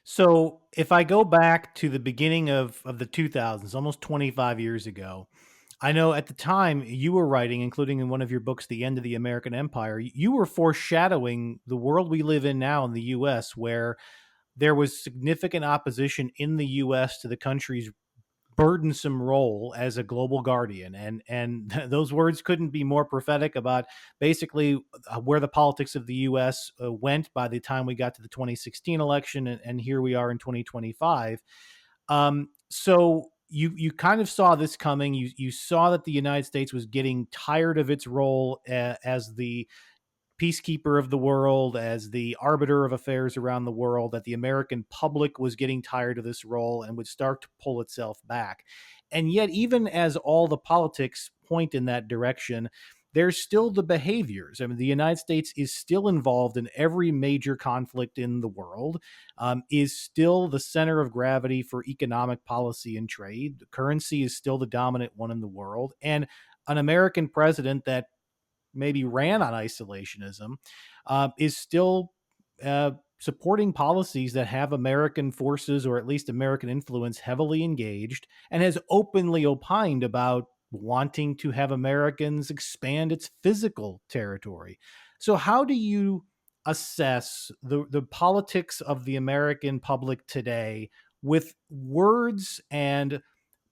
So if I go back to the beginning of the 2000s, almost 25 years ago, I know at the time you were writing, including in one of your books, The End of the American Empire, you were foreshadowing the world we live in now in the US, where there was significant opposition in the US to the country's burdensome role as a global guardian, and those words couldn't be more prophetic about basically where the politics of the US went by the time we got to the 2016 election, and here we are in 2025. So you kind of saw this coming. You saw that the United States was getting tired of its role as the peacekeeper of the world, as the arbiter of affairs around the world, that the American public was getting tired of this role and would start to pull itself back. And yet, even as all the politics point in that direction, there's still the behaviors. I mean, the United States is still involved in every major conflict in the world, is still the center of gravity for economic policy and trade. The currency is still the dominant one in the world. And an American president that maybe ran on isolationism, is still supporting policies that have American forces, or at least American influence, heavily engaged, and has openly opined about wanting to have Americans expand its physical territory. So, how do you assess the politics of the American public today with words and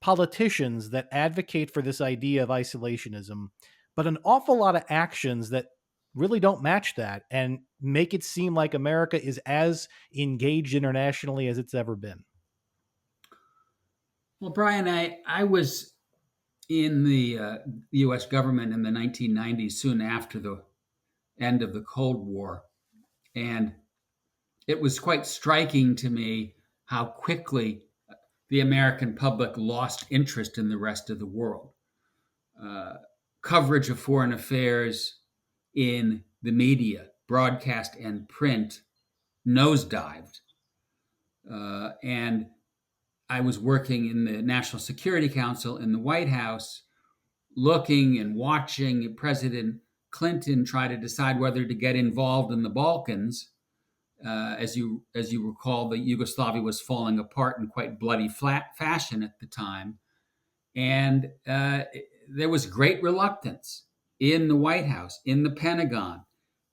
politicians that advocate for this idea of isolationism, but an awful lot of actions that really don't match that and make it seem like America is as engaged internationally as it's ever been? Well, Brian, I was in the U.S. government in the 1990s, soon after the end of the Cold War. And it was quite striking to me how quickly the American public lost interest in the rest of the world. Uh, Coverage of foreign affairs in the media, broadcast and print, nosedived. And I was working in the National Security Council in the White House, looking and watching President Clinton try to decide whether to get involved in the Balkans. As you recall, the Yugoslavia was falling apart in quite bloody fashion at the time, and there was great reluctance in the White House, in the Pentagon,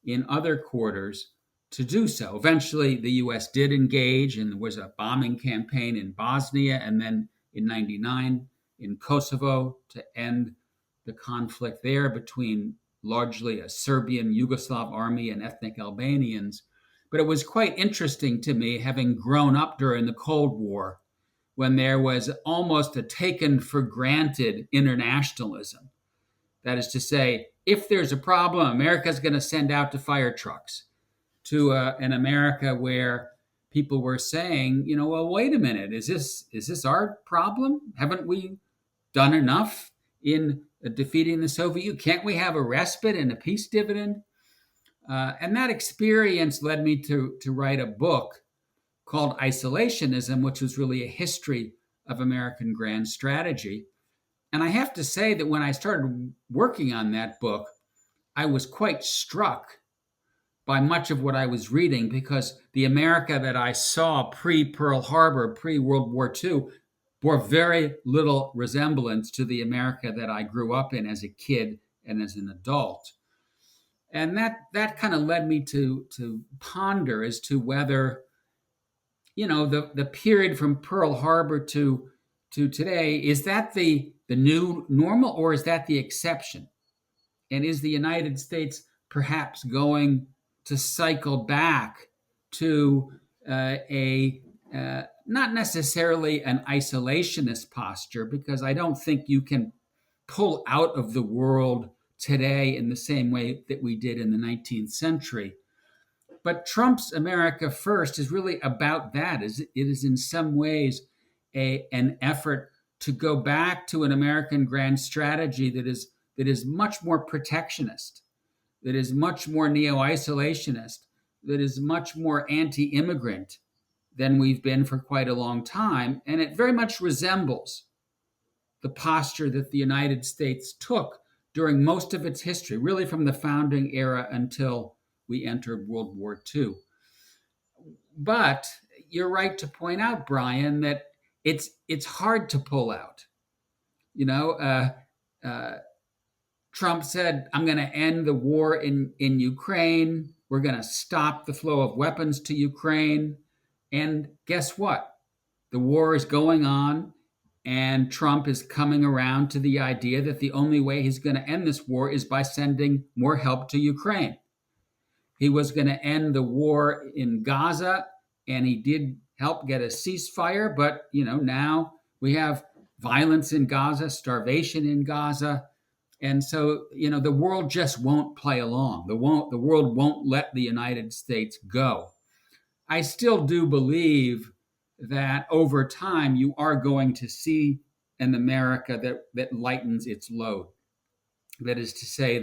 in other quarters to do so. Eventually, the U.S. did engage, and there was a bombing campaign in Bosnia, and then in '99 in Kosovo to end the conflict there between largely a Serbian Yugoslav army and ethnic Albanians. But it was quite interesting to me, having grown up during the Cold War, when there was almost a taken for granted internationalism. That is to say, if there's a problem, America's going to send out the fire trucks, to an America where people were saying, well, wait a minute, is this our problem? Haven't we done enough in defeating the Soviet Union? Can't we have a respite and a peace dividend? And that experience led me to write a book called Isolationism, which was really a history of American grand strategy. And I have to say that when I started working on that book, I was quite struck by much of what I was reading, because the America that I saw pre Pearl Harbor, pre World War II, bore very little resemblance to the America that I grew up in as a kid and as an adult. And that kind of led me to ponder as to whether, the period from Pearl Harbor to today, is that the new normal, or is that the exception? And is the United States perhaps going to cycle back to a not necessarily an isolationist posture, because I don't think you can pull out of the world today in the same way that we did in the 19th century. But Trump's America First is really about that. It is in some ways an effort to go back to an American grand strategy that is much more protectionist, that is much more neo-isolationist, that is much more anti-immigrant than we've been for quite a long time. And it very much resembles the posture that the United States took during most of its history, really from the founding era until we entered World War II. But, you're right to point out, Brian, that it's hard to pull out. You know, uh, Trump said, "I'm going to end the war in Ukraine. We're going to stop the flow of weapons to Ukraine." And guess what? The war is going on, and Trump is coming around to the idea that the only way he's going to end this war is by sending more help to Ukraine. He was going to end the war in Gaza, and he did help get a ceasefire. But now we have violence in Gaza, starvation in Gaza, and so the world just won't play along. The world won't let the United States go. I still do believe that over time you are going to see an America that lightens its load. That is to say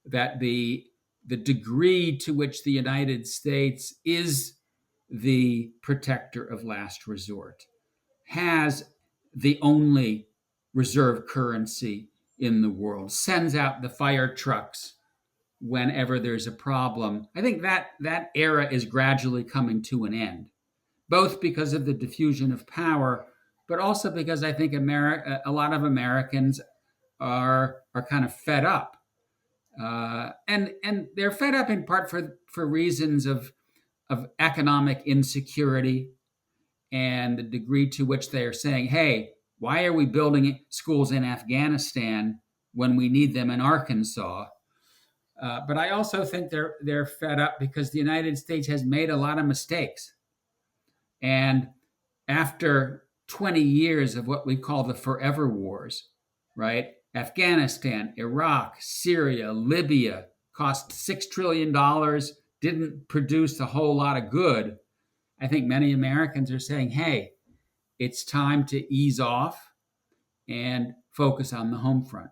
that the degree to which the United States is the protector of last resort, has the only reserve currency in the world, sends out the fire trucks whenever there's a problem. I think that era is gradually coming to an end, both because of the diffusion of power, but also because I think a lot of Americans are kind of fed up, and they're fed up in part for reasons of economic insecurity and the degree to which they are saying, "Hey, why are we building schools in Afghanistan when we need them in Arkansas?" But I also think they're fed up because the United States has made a lot of mistakes, and after 20 years of what we call the forever wars, right? Afghanistan, Iraq, Syria, Libya cost $6 trillion, didn't produce a whole lot of good. I think many Americans are saying, "Hey, it's time to ease off and focus on the home front."